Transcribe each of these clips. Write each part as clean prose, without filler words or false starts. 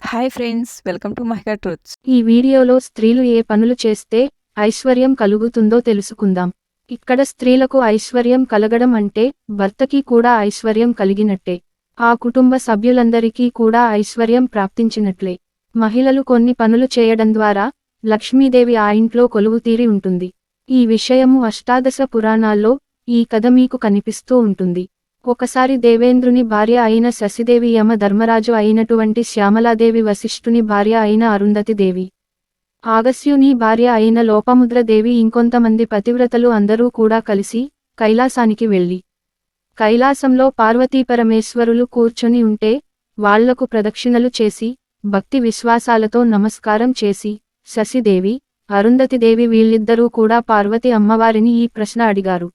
Hi friends, welcome to మహిళా truths. ఈ వీడియోలో స్త్రీలు ఏ పనులు చేస్తే ఐశ్వర్యం కలుగుతుందో తెలుసుకుందాం. ఇక్కడ స్త్రీలకు ఐశ్వర్యం కలగడం అంటే భర్తకి కూడా ఐశ్వర్యం కలిగినట్టే. ఆ కుటుంబ సభ్యులందరికీ కూడా ఐశ్వర్యం ప్రాప్తించినట్లే. మహిళలు కొన్ని పనులు చేయడం ద్వారా లక్ష్మీదేవి ఆ ఇంట్లో కొలువుతీరి ఉంటుంది. ఈ విషయము అష్టాదశ పురాణాల్లో ఈ కథ మీకు కనిపిస్తూ ఉంటుంది. ఒకసారి దేవేంద్రుని భార్య అయిన శశిదేవి యమ ధర్మరాజు అయినటువంటి శ్యామలాదేవి వశిష్ఠుని భార్య అయిన అరుంధతిదేవి ఆగస్యుని భార్య అయిన లోపముద్రదేవి ఇంకొంతమంది పతివ్రతలు అందరూ కూడా కలిసి కైలాసానికి వెళ్ళి కైలాసంలో పార్వతీపరమేశ్వరులు కూర్చొని ఉంటే వాళ్లకు ప్రదక్షిణలు చేసి భక్తి విశ్వాసాలతో నమస్కారం చేసి శశిదేవి అరుంధతిదేవి వీళ్ళిద్దరూ కూడా పార్వతి అమ్మవారిని ఈ ప్రశ్న అడిగారు.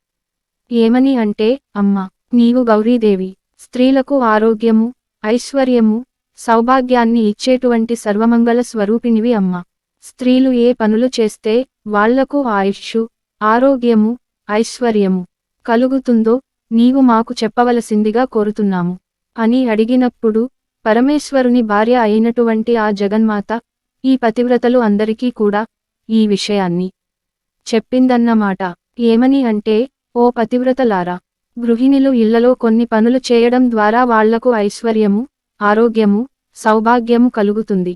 ఏమని అంటే, అమ్మా, నీవు గౌరీదేవి, స్త్రీలకు ఆరోగ్యము, ఐశ్వర్యము, సౌభాగ్యాన్ని ఇచ్చేటువంటి సర్వమంగళ స్వరూపిణివి అమ్మ. స్త్రీలు ఏ పనులు చేస్తే వాళ్లకు ఆయుష్షు, ఆరోగ్యము, ఐశ్వర్యము కలుగుతుందో నీవు మాకు చెప్పవలసిందిగా కోరుతున్నాము అని అడిగినప్పుడు పరమేశ్వరుని భార్య అయినటువంటి ఆ జగన్మాత ఈ పతివ్రతలు అందరికీ కూడా ఈ విషయాన్ని చెప్పిందన్నమాట. ఏమని అంటే, ఓ పతివ్రతలారా, గృహిణులు ఇళ్లలో కొన్ని పనులు చేయడం ద్వారా వాళ్లకు ఐశ్వర్యము, ఆరోగ్యము, సౌభాగ్యము కలుగుతుంది.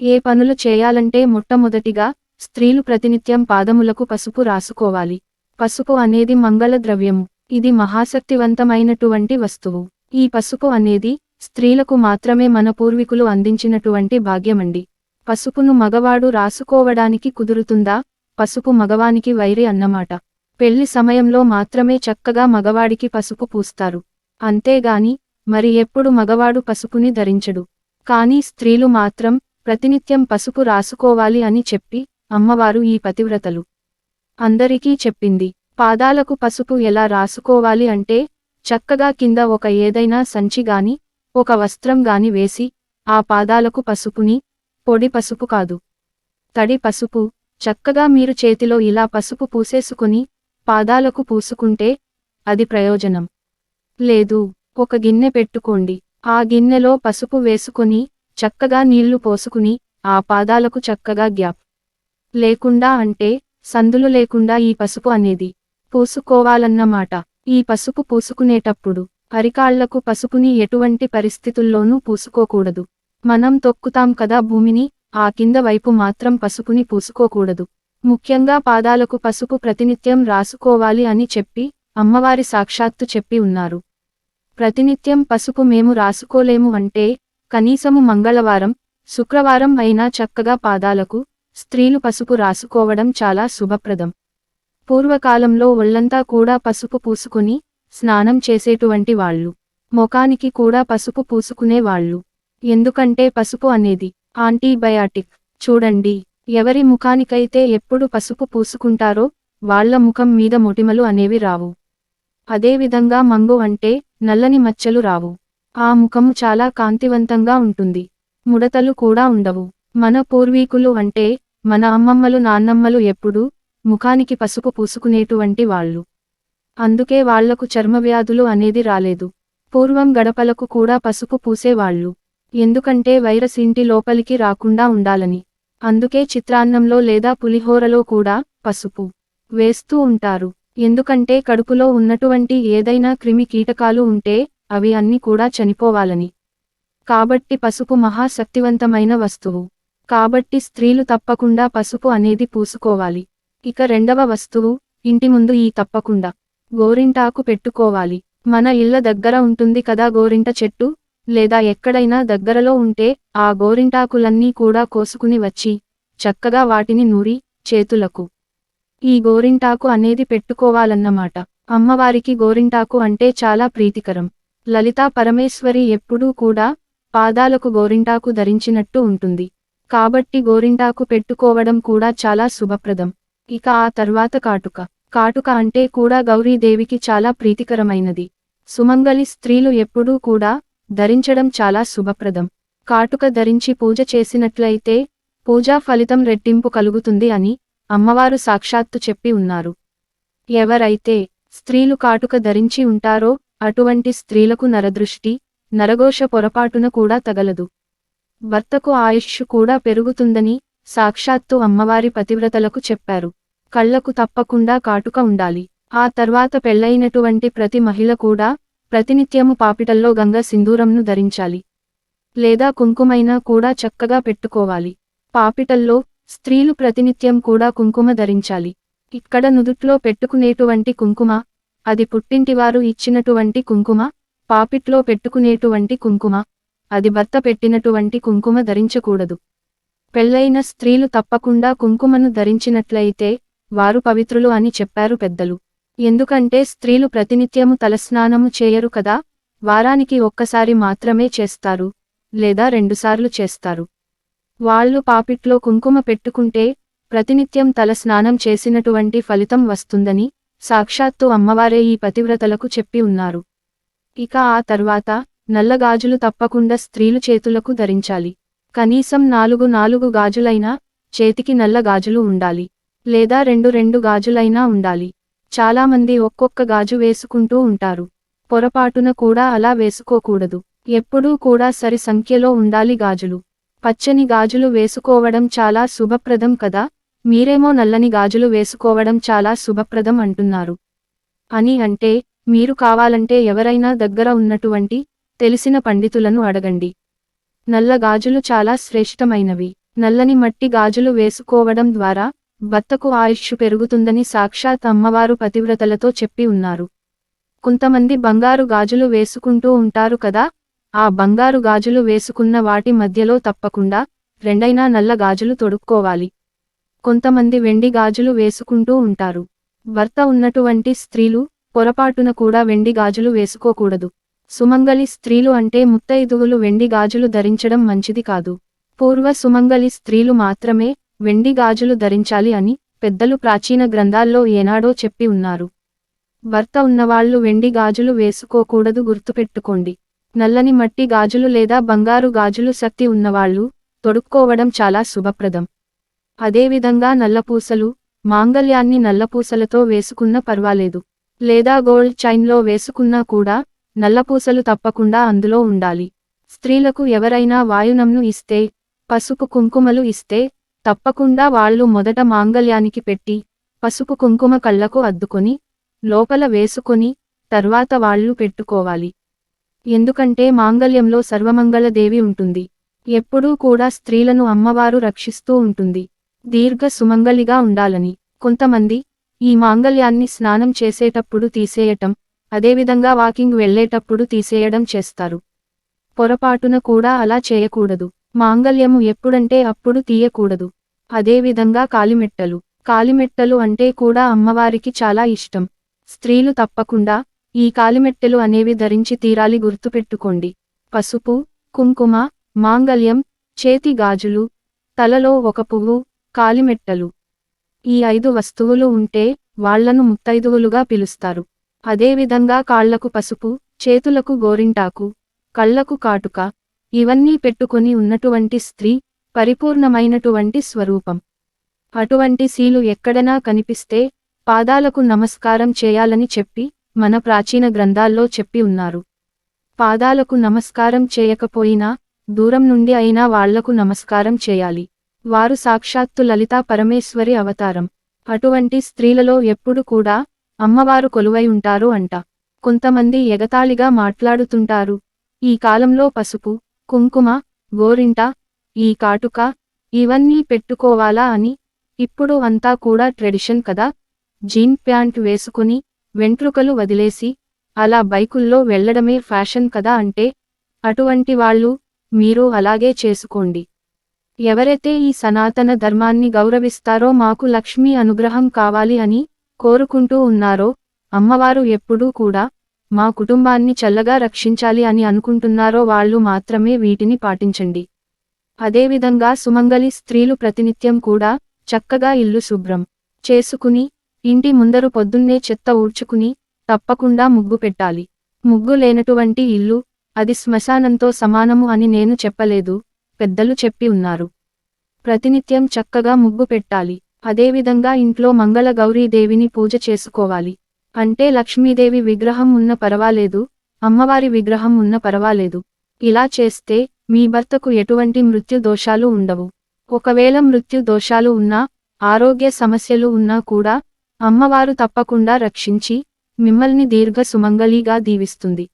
ఏ పనులు చేయాలంటే మొట్టమొదటిగా స్త్రీలు ప్రతినిత్యం పాదములకు పసుపు రాసుకోవాలి. పసుపు అనేది మంగళ ద్రవ్యము. ఇది మహాశక్తివంతమైనటువంటి వస్తువు. ఈ పసుపు అనేది స్త్రీలకు మాత్రమే మన పూర్వీకులు అందించినటువంటి భాగ్యమండి. పసుపును మగవాడు రాసుకోవడానికి కుదురుతుందా? పసుపు మగవానికి వైరి అన్నమాట. పెళ్లి సమయంలో మాత్రమే చక్కగా మగవాడికి పసుపు పూస్తారు. అంతేగాని మరి ఎప్పుడు మగవాడు పసుపుని ధరించడు. కానీ స్త్రీలు మాత్రం ప్రతినిత్యం పసుపు రాసుకోవాలి అని చెప్పి అమ్మవారు ఈ పతివ్రతలు అందరికీ చెప్పింది. పాదాలకు పసుపు ఎలా రాసుకోవాలి అంటే, చక్కగా కింద ఒక ఏదైనా సంచి గాని ఒక వస్త్రం గాని వేసి ఆ పాదాలకు పసుపుని, పొడి పసుపు కాదు, తడి పసుపు, చక్కగా మీరు చేతిలో ఇలా పసుపు పూసేసుకుని పాదాలకు పూసుకుంటే అది ప్రయోజనం. లేదు, ఒక గిన్నె పెట్టుకోండి. ఆ గిన్నెలో పసుపు వేసుకుని చక్కగా నీళ్లు పోసుకుని ఆ పాదాలకు చక్కగా గ్యాప్ లేకుండా అంటే సందులు లేకుండా ఈ పసుపు అనేది పూసుకోవాలన్నమాట. ఈ పసుపు పూసుకునేటప్పుడు అరికాళ్లకు పసుపుని ఎటువంటి పరిస్థితుల్లోనూ పూసుకోకూడదు. మనం తొక్కుతాం కదా భూమిని, ఆ కింద వైపు మాత్రం పసుపుని పూసుకోకూడదు. ముఖ్యంగా పాదాలకు పసుపు ప్రతినిత్యం రాసుకోవాలి అని చెప్పి అమ్మవారి సాక్షాత్తు చెప్పి ఉన్నారు. ప్రతినిత్యం పసుపు మేము రాసుకోలేము అంటే కనీసము మంగళవారం, శుక్రవారం అయినా చక్కగా పాదాలకు స్త్రీలు పసుపు రాసుకోవడం చాలా శుభప్రదం. పూర్వకాలంలో ఒళ్లంతా కూడా పసుపు పూసుకుని స్నానం చేసేటువంటి వాళ్ళు, ముఖానికి కూడా పసుపు పూసుకునే వాళ్ళు. ఎందుకంటే పసుపు అనేది యాంటీబయాటిక్. చూడండి, ఎవరి ముఖానికైతే ఎప్పుడు పసుపు పూసుకుంటారో వాళ్ల ముఖం మీద మొటిమలు అనేవి రావు. అదేవిధంగా మంగు అంటే నల్లని మచ్చలు రావు. ఆ ముఖము చాలా కాంతివంతంగా ఉంటుంది. ముడతలు కూడా ఉండవు. మన పూర్వీకులు అంటే మన అమ్మమ్మలు నాన్నమ్మలు ఎప్పుడూ ముఖానికి పసుపు పూసుకునేటువంటి వాళ్ళు. అందుకే వాళ్లకు చర్మవ్యాధులు అనేది రాలేదు. పూర్వం గడపలకు కూడా పసుపు పూసేవాళ్ళు. ఎందుకంటే వైరస్ ఇంటి లోపలికి రాకుండా ఉండాలని. అందుకే చిత్రాన్నంలో లేదా పులిహోరలో కూడా పసుపు వేస్తూ ఉంటారు. ఎందుకంటే కడుపులో ఉన్నటువంటి ఏదైనా క్రిమి కీటకాలు ఉంటే అవి అన్ని కూడా చనిపోవాలని. కాబట్టి పసుపు మహాశక్తివంతమైన వస్తువు. కాబట్టి స్త్రీలు తప్పకుండా పసుపు అనేది పూసుకోవాలి. ఇక రెండవ వస్తువు, ఇంటి ముందు ఈ తప్పకుండా గోరింటాకు పెట్టుకోవాలి. మన ఇళ్ల దగ్గర ఉంటుంది కదా గోరింట చెట్టు, లేదా ఎక్కడైనా దగ్గరలో ఉంటే ఆ గోరింటాకులన్నీ కూడా కోసుకుని వచ్చి చక్కగా వాటిని నూరి చేతులకు ఈ గోరింటాకు అనేది పెట్టుకోవాలన్నమాట. అమ్మవారికి గోరింటాకు అంటే చాలా ప్రీతికరం. లలితా పరమేశ్వరి ఎప్పుడూ కూడా పాదాలకు గోరింటాకు ధరించినట్టు ఉంటుంది. కాబట్టి గోరింటాకు పెట్టుకోవడం కూడా చాలా శుభప్రదం. ఇక ఆ తర్వాత కాటుక. కాటుక అంటే కూడా గౌరీదేవికి చాలా ప్రీతికరమైనది. సుమంగళి స్త్రీలు ఎప్పుడూ కూడా ధరించడం చాలా శుభప్రదం. కాటుక ధరించి పూజ చేసినట్లయితే పూజా ఫలితం రెట్టింపు కలుగుతుంది అని అమ్మవారు సాక్షాత్తు చెప్పి ఉన్నారు. ఎవరైతే స్త్రీలు కాటుక ధరించి ఉంటారో అటువంటి స్త్రీలకు నరదృష్టి, నరఘోష పొరపాటున కూడా తగలదు. భర్తకు ఆయుష్ కూడా పెరుగుతుందని సాక్షాత్తు అమ్మవారి పతివ్రతలకు చెప్పారు. కళ్లకు తప్పకుండా కాటుక ఉండాలి. ఆ తర్వాత పెళ్లైనటువంటి ప్రతి మహిళ కూడా ప్రతినిత్యము పాపిటల్లో గంగ సింధూరంను ధరించాలి. లేదా కుంకుమైనా కూడా చక్కగా పెట్టుకోవాలి. పాపిటల్లో స్త్రీలు ప్రతినిత్యం కూడా కుంకుమ ధరించాలి. ఇక్కడ నుదుట్లో పెట్టుకునేటువంటి కుంకుమ, అది పుట్టింటివారు ఇచ్చినటువంటి కుంకుమ. పాపిట్లో పెట్టుకునేటువంటి కుంకుమ, అది భర్త పెట్టినటువంటి కుంకుమ ధరించకూడదు. పెళ్లైన స్త్రీలు తప్పకుండా కుంకుమను ధరించినట్లయితే వారు పవిత్రులు అని చెప్పారు పెద్దలు. ఎందుకంటే స్త్రీలు ప్రతినిత్యము తలస్నానము చేయరు కదా, వారానికి ఒక్కసారి మాత్రమే చేస్తారు, లేదా 2 సార్లు చేస్తారు. వాళ్ళు పాపిట్లో కుంకుమ పెట్టుకుంటే ప్రతినిత్యం తలస్నానం చేసినటువంటి ఫలితం వస్తుందని సాక్షాత్తు అమ్మవారే ఈ పతివ్రతలకు చెప్పి ఉన్నారు. ఇక ఆ తర్వాత నల్లగాజులు తప్పకుండా స్త్రీలు చేతులకు ధరించాలి. కనీసం 4 గాజులైనా చేతికి నల్ల గాజులు ఉండాలి, లేదా 2 గాజులైనా ఉండాలి. చాలామంది ఒక్కొక్క గాజు వేసుకుంటూ ఉంటారు. పొరపాటున కూడా అలా వేసుకోకూడదు. ఎప్పుడూ కూడా సరి సంఖ్యలో ఉండాలి గాజులు. పచ్చని గాజులు వేసుకోవడం చాలా శుభప్రదం కదా, మీరేమో నల్లని గాజులు వేసుకోవడం చాలా శుభప్రదం అంటున్నారు. అని అంటే మీరు కావాలంటే ఎవరైనా దగ్గర ఉన్నటువంటి తెలిసిన పండితులను అడగండి. నల్ల గాజులు చాలా శ్రేష్టమైనవి. నల్లని మట్టి గాజులు వేసుకోవడం ద్వారా భర్తకు ఆయుష్ పెరుగుతుందని సాక్షాత్ అమ్మవారు పతివ్రతలతో చెప్పి ఉన్నారు. కొంతమంది బంగారు గాజులు వేసుకుంటూ ఉంటారు కదా, ఆ బంగారు గాజులు వేసుకున్న వాటి మధ్యలో తప్పకుండా 2 నల్ల గాజులు తొడుక్కోవాలి. కొంతమంది వెండి గాజులు వేసుకుంటూ ఉంటారు. భర్త ఉన్నటువంటి స్త్రీలు పొరపాటున కూడా వెండి గాజులు వేసుకోకూడదు. సుమంగళి స్త్రీలు అంటే ముత్తైదువులు వెండి గాజులు ధరించడం మంచిది కాదు. పూర్వ సుమంగళి స్త్రీలు మాత్రమే వెండి గాజులు ధరించాలి అని పెద్దలు ప్రాచీన గ్రంథాల్లో ఏనాడో చెప్పి ఉన్నారు. భర్త ఉన్నవాళ్లు వెండి గాజులు వేసుకోకూడదు, గుర్తుపెట్టుకోండి. నల్లని మట్టి గాజులు లేదా బంగారు గాజులు శక్తి ఉన్నవాళ్లు తొడుక్కోవడం చాలా శుభప్రదం. అదేవిధంగా నల్లపూసలు, మాంగళ్యాన్ని నల్లపూసలతో వేసుకున్నా పర్వాలేదు, లేదా గోల్డ్ చైన్లో వేసుకున్నా కూడా నల్లపూసలు తప్పకుండా అందులో ఉండాలి. స్త్రీలకు ఎవరైనా వాయునంను ఇస్తే, పసుపు కుంకుమలు ఇస్తే తప్పకుండా వాళ్ళు మొదట మాంగళ్యానికి పెట్టి పసుపు కుంకుమ కళ్లకు అద్దుకొని లోపల వేసుకొని తర్వాత వాళ్ళు పెట్టుకోవాలి. ఎందుకంటే మాంగళ్యంలో సర్వమంగళదేవి ఉంటుంది. ఎప్పుడూ కూడా స్త్రీలను అమ్మవారు రక్షిస్తూ ఉంటుంది, దీర్ఘ సుమంగళిగా ఉండాలని. కొంతమంది ఈ మాంగళ్యాన్ని స్నానం చేసేటప్పుడు తీసేయటం, అదేవిధంగా వాకింగ్ వెళ్లేటప్పుడు తీసేయడం చేస్తారు. పొరపాటున కూడా అలా చేయకూడదు. మాంగళ్యము ఎప్పుడంటే అప్పుడు తీయకూడదు. అదేవిధంగా కాలిమెట్టలు. కాలిమెట్టలు అంటే కూడా అమ్మవారికి చాలా ఇష్టం. స్త్రీలు తప్పకుండా ఈ కాలిమెట్టెలు అనేవి ధరించి తీరాలి, గుర్తుపెట్టుకోండి. పసుపు, కుంకుమ, మాంగళ్యం, చేతి గాజులు, తలలో ఒక పువ్వు, కాలిమెట్టలు. ఈ 5 వస్తువులు ఉంటే వాళ్లను ముత్తైదువులుగా పిలుస్తారు. అదేవిధంగా కాళ్లకు పసుపు, చేతులకు గోరింటాకు, కళ్లకు కాటుక, ఇవన్నీ పెట్టుకొని ఉన్నటువంటి స్త్రీ పరిపూర్ణమైనటువంటి స్వరూపం. అటువంటి శీలు ఎక్కడనా కనిపిస్తే పాదాలకు నమస్కారం చేయాలని చెప్పి మన ప్రాచీన గ్రంథాల్లో చెప్పి ఉన్నారు. పాదాలకు నమస్కారం చేయకపోయినా దూరం నుండి అయినా వాళ్లకు నమస్కారం చేయాలి. వారు సాక్షాత్తు లలితా పరమేశ్వరి అవతారం. అటువంటి స్త్రీలలో ఎప్పుడు కూడా అమ్మవారు కొలువై ఉంటారు అంట. కొంతమంది ఎగతాళిగా మాట్లాడుతుంటారు, ఈ కాలంలో పసుపు, కుంకుమ, గోరింట, ఈ కాటుక ఇవన్నీ పెట్టుకోవాలా అని. ఇప్పుడు అంతా కూడా ట్రెడిషన్ కదా, జీన్ ప్యాంట్ వేసుకుని వెంట్రుకలు వదిలేసి అలా బైకుల్లో వెళ్లడమే ఫ్యాషన్ కదా అంటే, అటువంటి వాళ్ళు మీరు అలాగే చేసుకోండి. ఎవరైతే ఈ సనాతన ధర్మాన్ని గౌరవిస్తారో, మాకు లక్ష్మీ అనుగ్రహం కావాలి అని కోరుకుంటూ ఉన్నారో, అమ్మవారు ఎప్పుడూ కూడా మా కుటుంబాన్ని చల్లగా రక్షించాలి అని అనుకుంటున్నారో వాళ్ళు మాత్రమే వీటిని పాటించండి. అదేవిధంగా సుమంగళి స్త్రీలు ప్రతినిత్యం కూడా చక్కగా ఇల్లు శుభ్రం చేసుకుని ఇంటి ముందరు పొద్దున్నే చెత్త ఊడ్చుకుని తప్పకుండా ముగ్గు పెట్టాలి. ముగ్గు లేనటువంటి ఇల్లు అది శ్మశానంతో సమానము అని నేను చెప్పలేదు, పెద్దలు చెప్పి ఉన్నారు. ప్రతినిత్యం చక్కగా ముగ్గు పెట్టాలి. అదేవిధంగా ఇంట్లో మంగళ గౌరీదేవిని పూజ చేసుకోవాలి. అంటే లక్ష్మీదేవి విగ్రహం ఉన్న పర్వాలేదు, అమ్మవారి విగ్రహం ఉన్న పర్వాలేదు. ఇలా చేస్తే మీ భర్తకు ఎటువంటి మృత్యు దోషాలు ఉండవు. ఒకవేళ మృత్యు దోషాలు ఉన్నా, ఆరోగ్య సమస్యలు ఉన్నా కూడా అమ్మవారు తప్పకుండా రక్షించి మిమ్మల్ని దీర్ఘ సుమంగళిగా దీవిస్తుంది.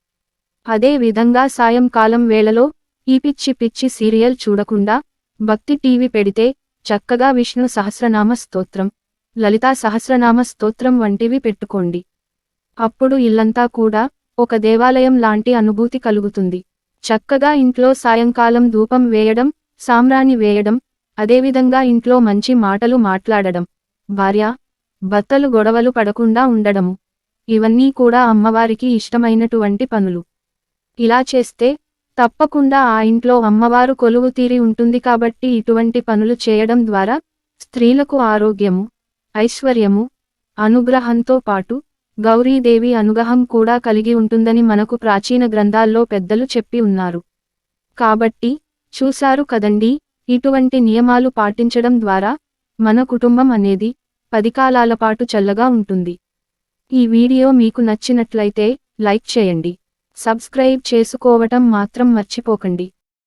అదే విధంగా సాయంకాలం వేళలో ఈ పిచ్చి పిచ్చి సీరియల్ చూడకుండా భక్తి టీవీ పెడితే చక్కగా విష్ణు సహస్రనామ స్తోత్రం, లలితా సహస్రనామ స్తోత్రం వంటివి పెట్టుకోండి. అప్పుడు ఇల్లంతా కూడా ఒక దేవాలయం లాంటి అనుభూతి కలుగుతుంది. చక్కగా ఇంట్లో సాయంకాలం ధూపం వేయడం, సాంబ్రాణి వేయడం, అదేవిధంగా ఇంట్లో మంచి మాటలు మాట్లాడడం, భార్య భర్తలు గొడవలు పడకుండా ఉండడము, ఇవన్నీ కూడా అమ్మవారికి ఇష్టమైనటువంటి పనులు. ఇలా చేస్తే తప్పకుండా ఆ ఇంట్లో అమ్మవారు కొలువు తీరి ఉంటుంది. కాబట్టి ఇటువంటి పనులు చేయడం ద్వారా స్త్రీలకు ఆరోగ్యము, ఐశ్వర్యము, అనుగ్రహంతో పాటు గౌరీదేవి అనుగ్రహం కూడా కలిగి ఉంటుందని మనకు ప్రాచీన గ్రంథాల్లో పెద్దలు చెప్పి ఉన్నారు. కాబట్టి చూశారు కదండీ, ఇటువంటి నియమాలు పాటించడం ద్వారా మన కుటుంబం అనేది 10 కాలాల పాటు చల్లగా ఉంటుంది. ఈ వీడియో మీకు నచ్చినట్లయితే లైక్ చేయండి, సబ్స్క్రైబ్ చేసుకోవటం మాత్రం మర్చిపోకండి.